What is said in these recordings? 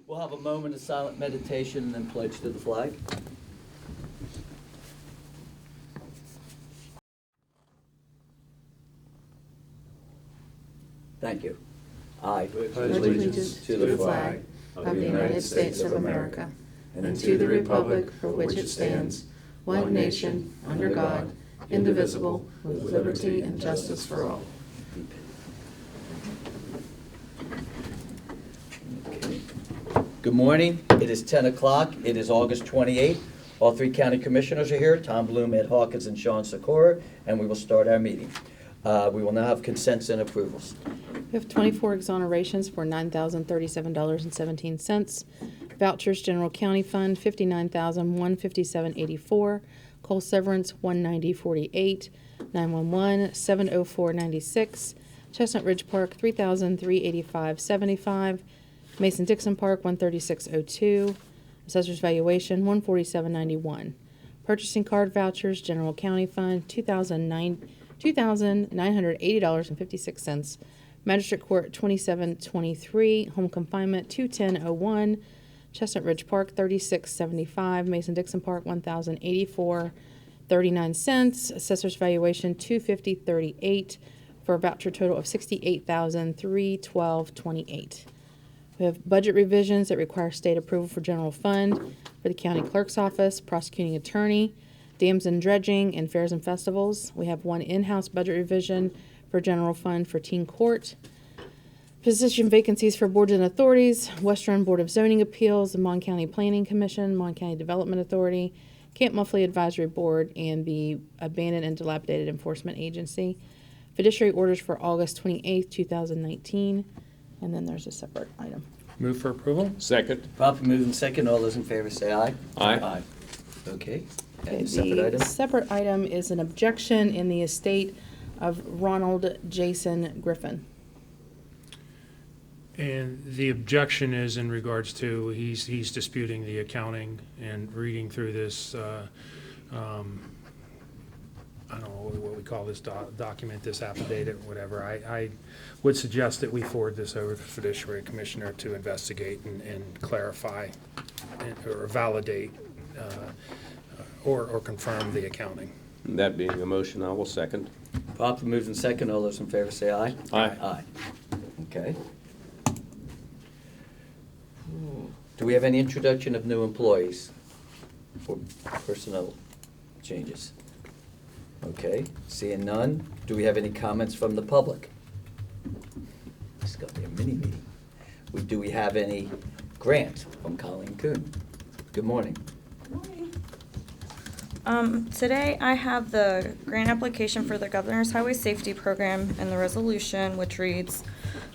We'll have a moment of silent meditation and then pledge to the flag. Thank you. I pledge allegiance to the flag of the United States of America and to the republic for which it stands, one nation, under God, indivisible, with liberty and justice for all. Good morning. It is 10 o'clock. It is August 28th. All three county commissioners are here, Tom Bloom, Ed Hawkins, and Sean Sikora, and we will start our meeting. We will now have consents and approvals. We have 24 exonerations for $9,037.17. Vouchers, General County Fund, $59,157.84. Coal severance, $190.48. 911, $704.96. Chestnut Ridge Park, $3,385.75. Mason-Dixon Park, $136.02. Assessor's valuation, $147.91. Purchasing card vouchers, General County Fund, $2,980.56. Magistrate Court, $27.23. Home Confinement, $210.01. Chestnut Ridge Park, $36.75. Mason-Dixon Park, $1,084.39. Assessor's valuation, $250.38, for a voucher total of $68,312.28. We have budget revisions that require state approval for general fund for the county clerk's office, prosecuting attorney, dams and dredging, and fairs and festivals. We have one in-house budget revision for general fund for teen court. Position vacancies for boards and authorities: Western Board of Zoning Appeals, the Mon County Planning Commission, Mon County Development Authority, Camp Muffley Advisory Board, and the Abandoned and Dilapidated Enforcement Agency. Fiduciary orders for August 28th, 2019. And then there's a separate item. Move for approval. Second. Properly moved and second. All those in favor say aye. Aye. Okay. Okay, And separate the item? separate item is an objection in the estate of Ronald Jason Griffin. And the objection is in regards to, he's disputing the accounting, and reading through this, I don't know what we call this document, this affidavit, whatever. I would suggest that we forward this over to the fiduciary commissioner to investigate and clarify or validate or confirm the accounting. That being a motion, I will second. Properly moved and second. All those in favor say aye. Aye. Aye. Okay. Do we have any introduction of new employees or personnel changes? Okay, seeing none. Do we have any comments from the public? This is going to be a mini meeting. Do we have any grant from Colleen Kuhn? Good morning. Today I have the grant application for the Governor's Highway Safety Program and the resolution, which reads,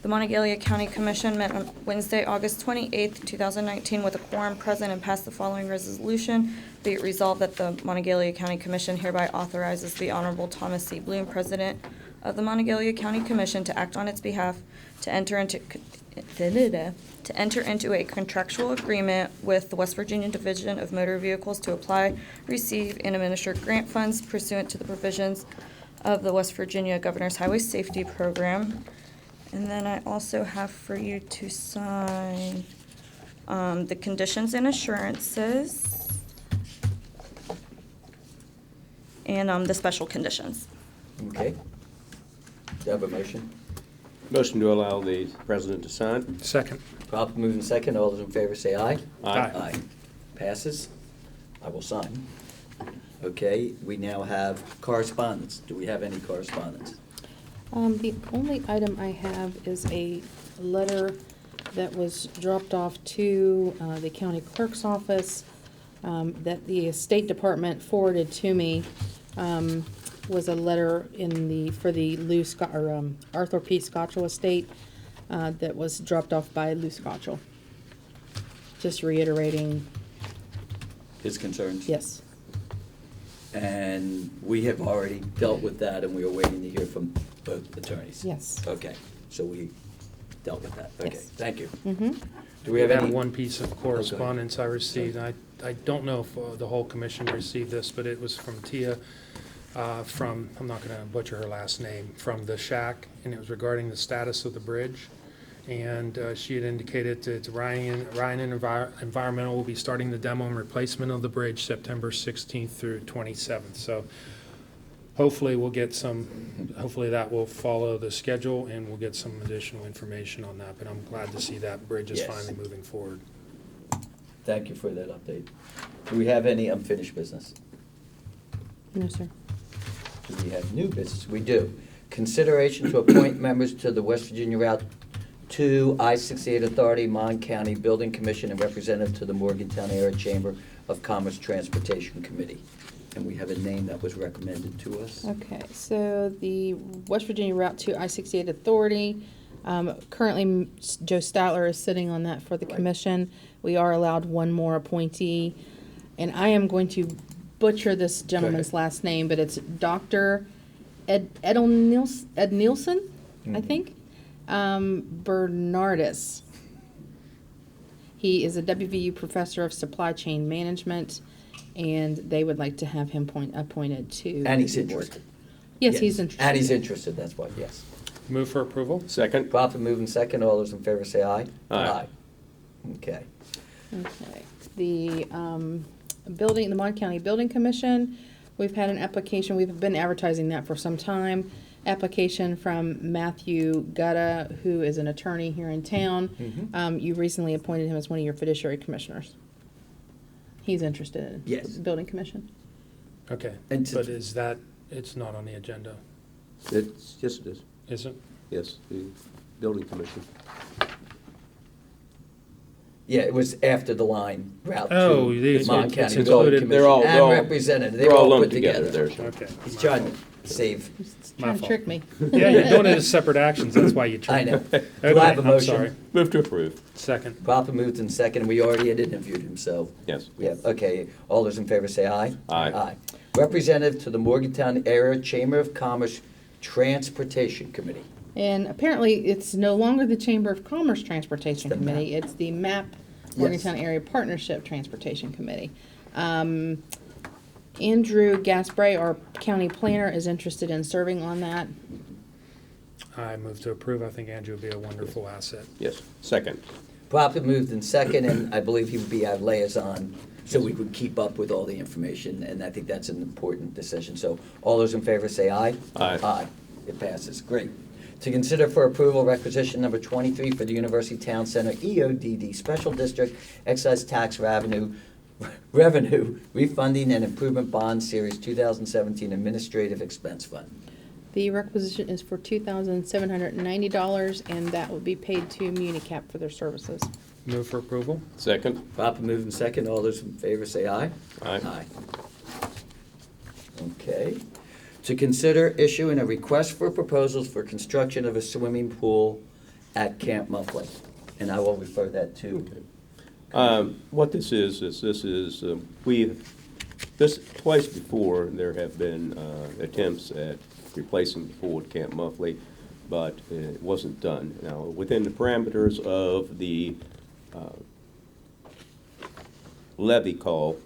the Monongalia County Commission met on Wednesday, August 28th, 2019 with a quorum present and passed the following resolution. Be it resolved that the Monongalia County Commission hereby authorizes the Honorable Thomas C. Bloom, President of the Monongalia County Commission, to act on its behalf to enter into a contractual agreement with the West Virginia Division of Motor Vehicles to apply, receive, and administer grant funds pursuant to the provisions of the West Virginia Governor's Highway Safety Program. And then I also have for you to sign the conditions and assurances and the special conditions. Okay. Do you have a motion? Motion to allow the president to sign. Second. Properly moved and second. All those in favor say aye. Aye. Aye. Passes. I will sign. Okay, we now have correspondence. Do we have any correspondence? The only item I have is a letter that was dropped off to the county clerk's office that the State Department forwarded to me. Was a letter for the Arthur P. Scotchell estate that was dropped off by Lou Scotchell. Just reiterating. His concerns? Yes. And we have already dealt with that, and we are waiting to hear from both attorneys. Yes. Okay, so we dealt with that. Okay, Yes. thank you. Mm-hmm. Do we have any? One piece of correspondence I received. I don't know if the whole commission received this, but it was from Tia, I'm not going to butcher her last name, from the Shack, and it was regarding the status of the bridge. and she had indicated that Ryan Environmental will be starting the demo and replacement of the bridge September 16th through 27th. So hopefully hopefully that will follow the schedule and we'll get some additional information on that. But I'm glad to see that bridge is Yes. finally moving forward. Thank you for that update. Do we have any unfinished business? No, sir. Do we have new business? We do. Consideration to appoint members to the West Virginia Route 2 I-68 Authority, Mon County Building Commission, and representative to the Morgantown Area Chamber of Commerce Transportation Committee. And we have a name that was recommended to us. Okay, so the West Virginia Route 2 I-68 Authority, currently Joe Statler is sitting on that for the Right. commission. We are allowed one more appointee, and I am going to butcher this gentleman's last name, but it's Dr. Ed Nielsen, I Mhm. think, Bernardus. He is a WVU professor of supply chain management, and they would like to have him appointed to. And he's the board. interested. Yes, he's interested. And he's interested, that's why, yes. Move for approval? Second. Properly moved and second. All those in favor say aye. Aye. Okay. Okay. The the Mon County Building Commission, we've had an application, we've been advertising that for some time. Application from Matthew Gutta, who is an attorney here in town. Mhm. You recently appointed him as one of your fiduciary commissioners. He's interested in Yes. the Building Commission. Okay, And to- but it's not on the agenda, Yes, it is. is it? Yes, the building commission. Yeah, it was after the line route Oh, to it's- Mon it's County included. Building They're all- Commission they're all- and representative. They They're were all all lumped put together. together there. Okay. He's my trying fault. to save. He's My trying to fault. trick me. Yeah, you're doing it as separate actions, that's why you I tricked me. know. Okay, Do I have a I'm motion? sorry. Move to approve. Second. Proper moved and second. We already had interviewed him, so. Yes. We have, okay. All those in favor say aye. Aye. Representative to the Morgantown Area Chamber of Commerce Transportation Committee. And apparently, it's no longer the Chamber of Commerce Transportation It's the Committee, it's the MAP, Morgantown Area Partnership Transportation Committee. Andrew Gasbray, our county planner, is interested in serving on that. I move to approve. I think Andrew would be a wonderful asset. Yes. Second. Properly moved and second, and I believe he would be our liaison, so we would keep up with all the information, and I think that's an important decision. So all those in favor say aye. Aye. Aye. It passes. Great. To consider for approval requisition number 23 for the University Town Center EODD Special District Excise Tax Revenue Refunding and Improvement Bond Series 2017 Administrative Expense Fund. The requisition is for $2,790, and that will be paid to Municap for their services. Move for approval? Second. Proper moved and second. All those in favor say aye. Aye. Okay. To consider issuing a request for proposals for construction of a swimming pool at Camp Muffley. And I will refer that to. What this is twice before, there have been attempts at replacing the pool at Camp Muffley, but it wasn't done. Now, within the parameters of the levy call,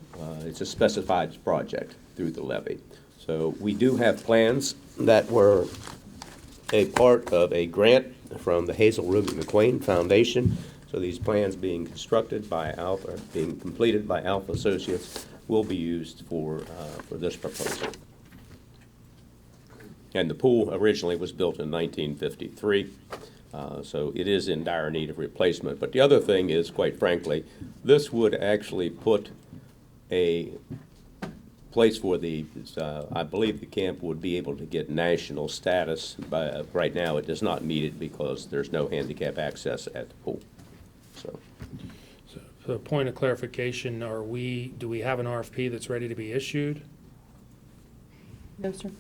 it's a specified project through the levy. So we do have plans that were a part of a grant from the Hazel Ruby McQueen Foundation. So these plans being constructed by Alpha, being completed by Alpha Associates, will be used for this proposal. And the pool originally was built in 1953, so it is in dire need of replacement. But the other thing is, quite frankly, this would actually put a place for I believe the camp would be able to get national status. But right now, it does not meet it because there's no handicap access at the pool. So, For a point of clarification, do we have an RFP that's ready to be issued? No, sir.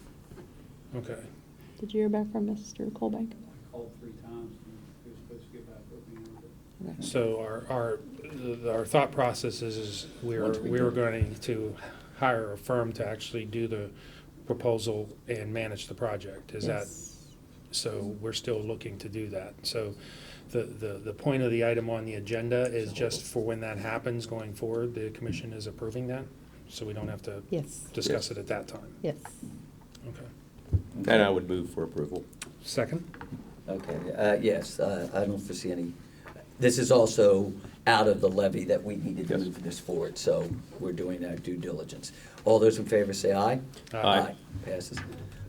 Okay. Did you hear back from Mr. Colbank? Called 3 times, and he was supposed to get back with me on it. Okay. So our thought process is we're going to hire a firm to actually do the proposal and manage the project. Is that, Yes. so we're still looking to do that. So the point of the item on the agenda is just for when that happens going forward, the commission is approving that? So we don't have to Yes, discuss it at that time? yes. Okay. and I would move for approval. Second? Okay, yes, I don't foresee any, this is also out of the levy that we needed to move this forward, so we're doing our due diligence. All those in favor say aye. Aye. Passes.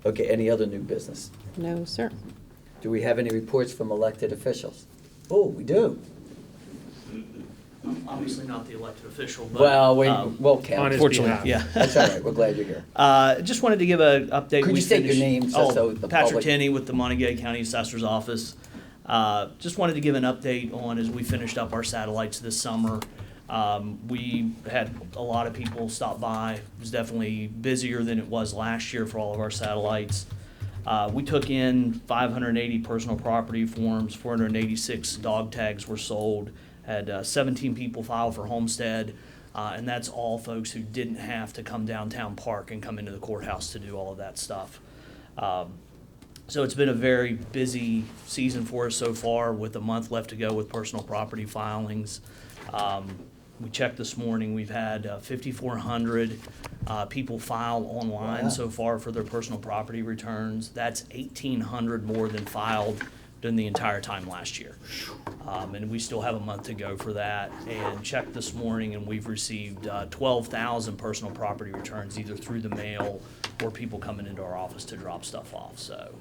Okay, any other new business? No, sir. Do we have any reports from elected officials? Oh, we do. Obviously not the elected official, but. Well, we'll On count. his Fortunately, behalf. yeah. That's all right, we're glad you're here. Just wanted to give an update. Could We you state your finished- name just so the Patrick public- Tenney with the Monongalia County Assessor's Office. Just wanted to give an update on as we finished up our satellites this summer. We had a lot of people stop by. It was definitely busier than it was last year for all of our satellites. We took in 580 personal property forms, 486 dog tags were sold, had 17 people file for homestead, and that's all folks who didn't have to come downtown Park and come into the courthouse to do all of that stuff. So it's been a very busy season for us so far with a month left to go with personal property filings. We checked this morning, we've had 5,400 people file online Wow. so far for their personal property returns. That's 1,800 more than filed during the entire time last year. And we still have a month to go for that. And checked this morning and we've received 12,000 personal property returns either through the mail or people coming into our office to drop stuff off. So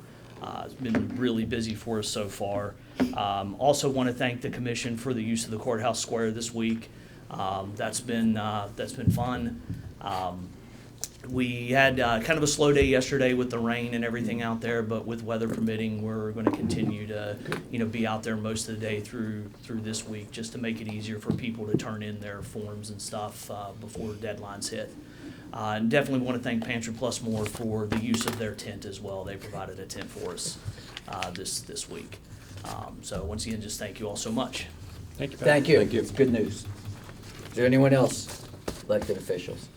it's been really busy for us so far. Also want to thank the commission for the use of the courthouse square this week. That's been fun. We had kind of a slow day yesterday with the rain and everything out there, but with weather permitting, we're going to continue to, be out there most of the day through this week, just to make it easier for people to turn in their forms and stuff before deadlines hit. And definitely want to thank Pantry Plus More for the use of their tent as well. They provided a tent for us this week. So once again, just thank you all so much. Thank you, Pat. Thank you. Thank you. It's good news. Is there anyone else, elected officials?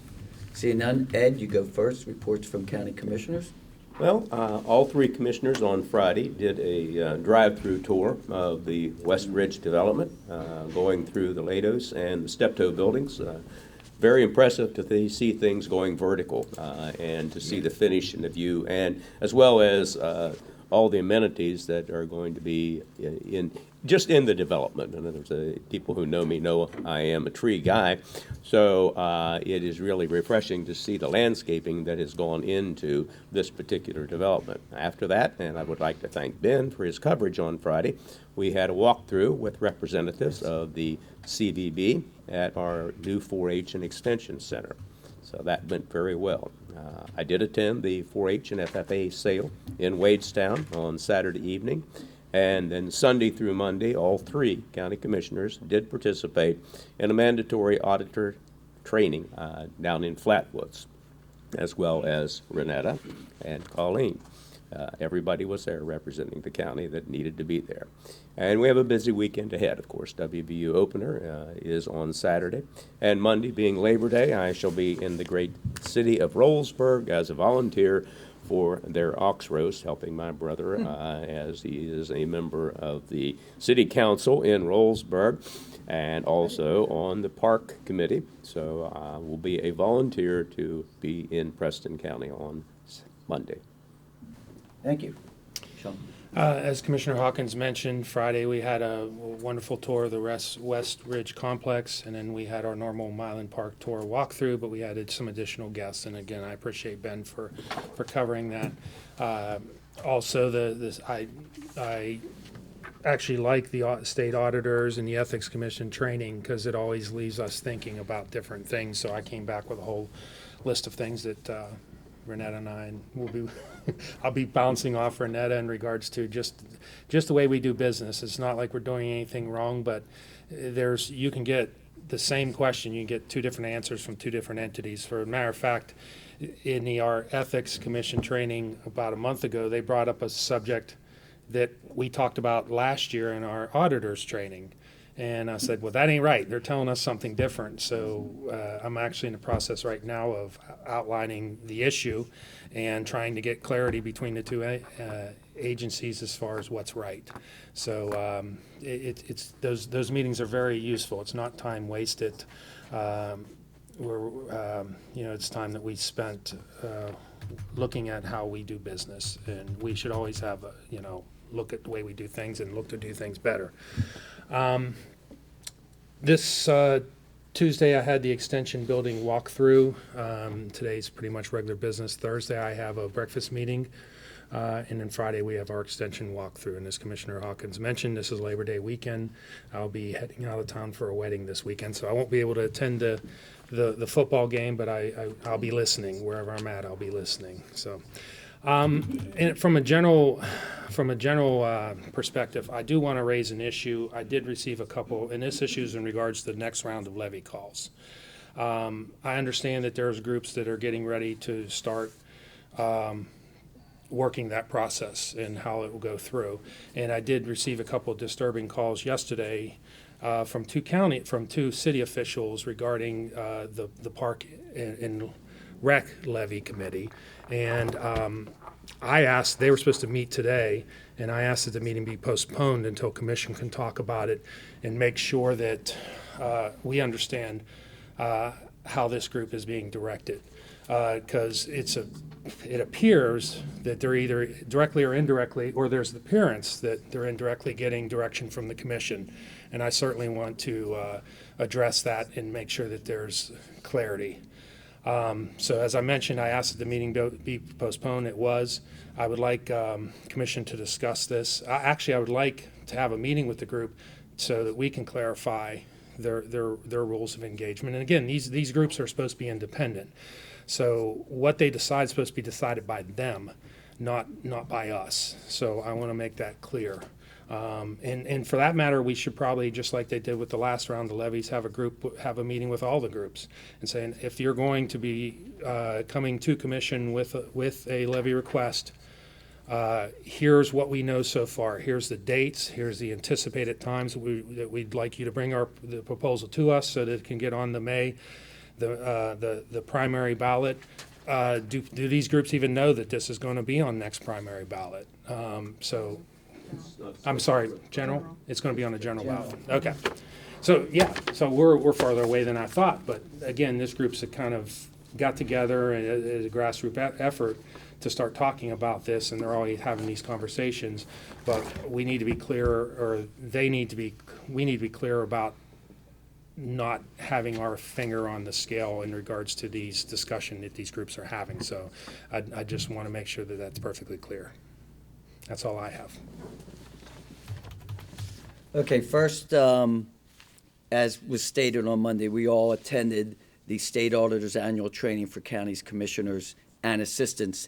Seeing none, Ed, you go first. Reports from county commissioners. Well, all three commissioners on Friday did a drive-through tour of the West Ridge development, going through the Lados and the Steptoe buildings. Very impressive to see things going vertical and to see the finish and the view, and as well as all the amenities that are going to be in the development. In other words, people who know me know I am a tree guy, so it is really refreshing to see the landscaping that has gone into this particular development. After that, and I would like to thank Ben for his coverage on Friday, we had a walkthrough with representatives of the CVB at our new 4-H and Extension Center. So that went very well. I did attend the 4-H and FFA sale in Wadestown on Saturday evening. And then Sunday through Monday, all three county commissioners did participate in a mandatory auditor training down in Flatwoods, as well as Renetta and Colleen. Everybody was there representing the county that needed to be there. And we have a busy weekend ahead, of course. WVU opener is on Saturday. And Monday, being Labor Day, I shall be in the great city of Rollsburg as a volunteer for their ox roast, helping my brother as he is a member of the city council in Rollsburg and also on the park committee. So I will be a volunteer to be in Preston County on Monday. Thank you. Sean? As Commissioner Hawkins mentioned, Friday we had a wonderful tour of the West Ridge Complex, and then we had our normal Milan Park tour walkthrough, but we added some additional guests, and again, I appreciate Ben for covering that. Also, I actually like the state auditors and the Ethics Commission training because it always leaves us thinking about different things, so I came back with a whole list of things that Renetta and I will be I'll be bouncing off Renetta in regards to just the way we do business. It's not like we're doing anything wrong, but you can get the same question, you can get two different answers from two different entities. For a matter of fact, in our Ethics Commission training about a month ago, they brought up a subject that we talked about last year in our auditors training. And I said, well, that ain't right. They're telling us something different. So I'm actually in the process right now of outlining the issue and trying to get clarity between the two agencies as far as what's right. So it's those meetings are very useful. It's not time wasted. It's time that we spent looking at how we do business, and we should always have look at the way we do things and look to do things better. This Tuesday, I had the extension building walkthrough. Today's pretty much regular business. Thursday, I have a breakfast meeting. And then Friday, we have our extension walkthrough. And as Commissioner Hawkins mentioned, this is Labor Day weekend. I'll be heading out of town for a wedding this weekend, so I won't be able to attend the football game, but I'll be listening. Wherever I'm at, I'll be listening. So, and from a general perspective, I do want to raise an issue. I did receive a couple, and this issue is in regards to the next round of levy calls. I understand that there's groups that are getting ready to start working that process and how it will go through. And I did receive a couple of disturbing calls yesterday from two city officials regarding the park and rec levy committee. And I asked, they were supposed to meet today, and I asked that the meeting be postponed until commission can talk about it and make sure that we understand how this group is being directed. Because it appears that they're either directly or indirectly, or there's the appearance that they're indirectly getting direction from the commission. And I certainly want to address that and make sure that there's clarity. So as I mentioned, I asked that the meeting be postponed. It was. I would like commission to discuss this. Actually, I would like to have a meeting with the group so that we can clarify their rules of engagement. And again, these groups are supposed to be independent. So what they decide is supposed to be decided by them, not by us. So I want to make that clear. And for that matter, we should probably, just like they did with the last round of levies, have a meeting with all the groups and saying, if you're going to be coming to commission with a levy request, here's what we know so far. Here's the dates. Here's the anticipated times that we'd like you to bring the proposal to us so that it can get on the May. The primary ballot. Do these groups even know that this is going to be on next primary ballot? So, I'm sorry, general? It's going to be on the general ballot. Okay. So, yeah, so we're farther away than I thought. But again, this group's kind of got together as a grassroots effort to start talking about this, and they're already having these conversations. But we need to be clear, or we need to be clear about not having our finger on the scale in regards to these discussion that these groups are having. So I just want to make sure that that's perfectly clear. That's all I have. Okay, first, as was stated on Monday, we all attended the state auditor's annual training for counties, commissioners, and assistants.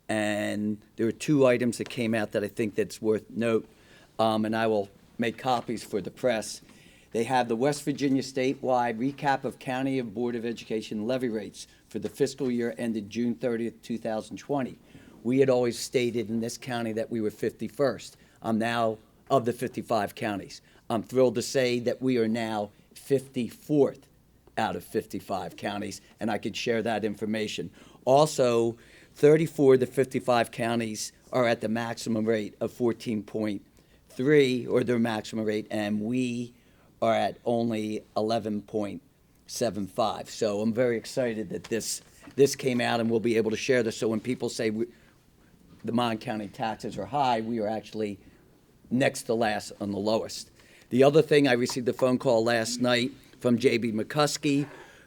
And there were two items that came out that I think that's worth note, and I will make copies for the press. They have the West Virginia statewide recap of County and Board of Education levy rates for the fiscal year ended June 30th, 2020. We had always stated in this county that we were 51st. I'm now of the 55 counties. I'm thrilled to say that we are now 54th out of 55 counties, and I could share that information. Also, 34 of the 55 counties are at the maximum rate of 14.3, or their maximum rate, and we are at only 11.75. So I'm very excited that this came out, and we'll be able to share this. So when people say the Mon County taxes are high, we are actually next to last on the lowest. The other thing, I received a phone call last night from J.B. McCuskey,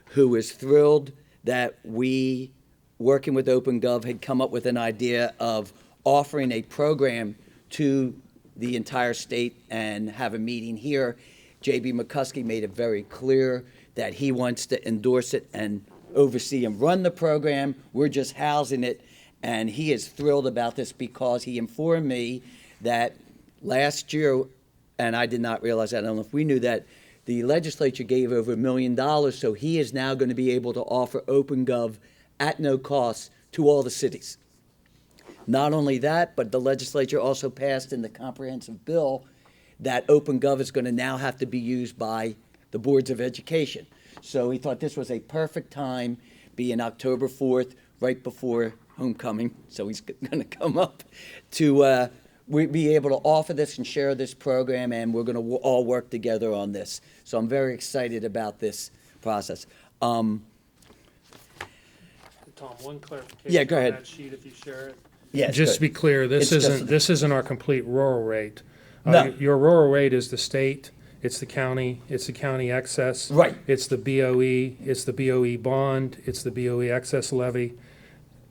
who is thrilled that we, working with OpenGov, had come up with an idea of offering a program to the entire state and have a meeting here. J.B. McCuskey made it very clear that he wants to endorse it and oversee and run the program. We're just housing it, and he is thrilled about this because he informed me that last year, and I did not realize that, I don't know if we knew that, the legislature gave over $1 million, so he is now going to be able to offer OpenGov at no cost to all the cities. Not only that, but the legislature also passed in the comprehensive bill that OpenGov is going to now have to be used by the boards of education. So he thought this was a perfect time, being October 4th, right before homecoming, so he's going to come up to be able to offer this and share this program, and we're going to all work together on this. So I'm very excited about this process. Tom, one clarification Yeah, go ahead. on that sheet, if you share it. Yes, Just to good. be clear, It's just- this isn't our complete rural rate. No. Your rural rate is the state, it's the county excess. Right. It's the BOE, it's the BOE bond, it's the BOE excess levy.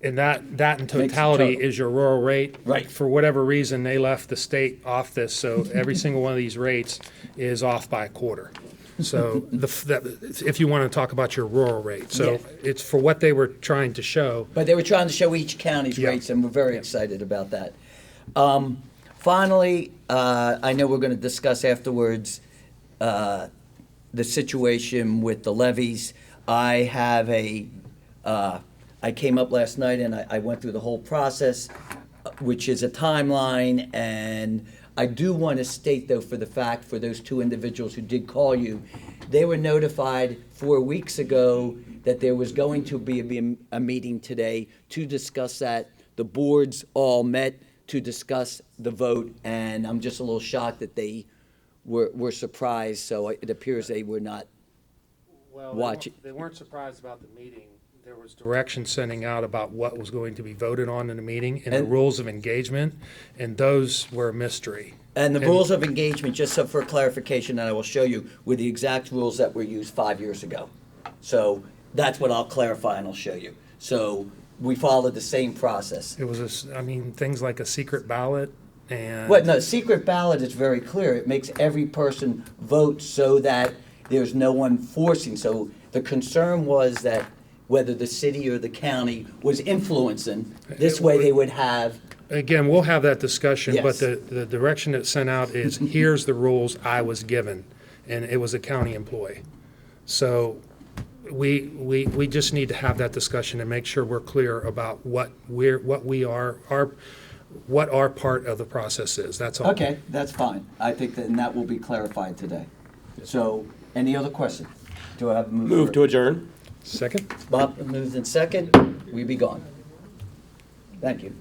And that in Makes the totality total. is your rural rate. Right. For whatever reason, they left the state off this, so every single one of these rates is off by a quarter. So if you want to talk about your rural rate, so Yeah. it's for what they were trying to show. But they were trying to show each county's Yeah. rates, and we're very excited about that. Finally, I know we're going to discuss afterwards the situation with the levies. I have I came up last night and I went through the whole process, which is a timeline, and I do want to state, though, for the fact, for those two individuals who did call you, they were notified 4 weeks ago that there was going to be a meeting today to discuss that. The boards all met to discuss the vote, and I'm just a little shocked that they were surprised, so it appears they were not. Well, Watch it. They weren't surprised about the meeting. There was direction sending out about what was going to be voted on in the meeting and the And- rules of engagement, and those were a mystery. And the rules of engagement, just so for clarification, and I will show you, were the exact rules that were used 5 years ago. So that's what I'll clarify and I'll show you. So we followed the same process. It was, things like a secret ballot and. What, no, secret ballot is very clear. It makes every person vote so that there's no one forcing. So the concern was that whether the city or the county was influencing, this way they would have. Again, we'll have that discussion, but Yes. the direction that's sent out is, here's the rules I was given, and it was a county employee. So we just need to have that discussion and make sure we're clear about what our part of the process is, that's all. Okay, that's fine. I think that, and that will be clarified today. So, any other question? Do I have a move? Move to adjourn. Second? Bob moves in second, we be gone. Thank you.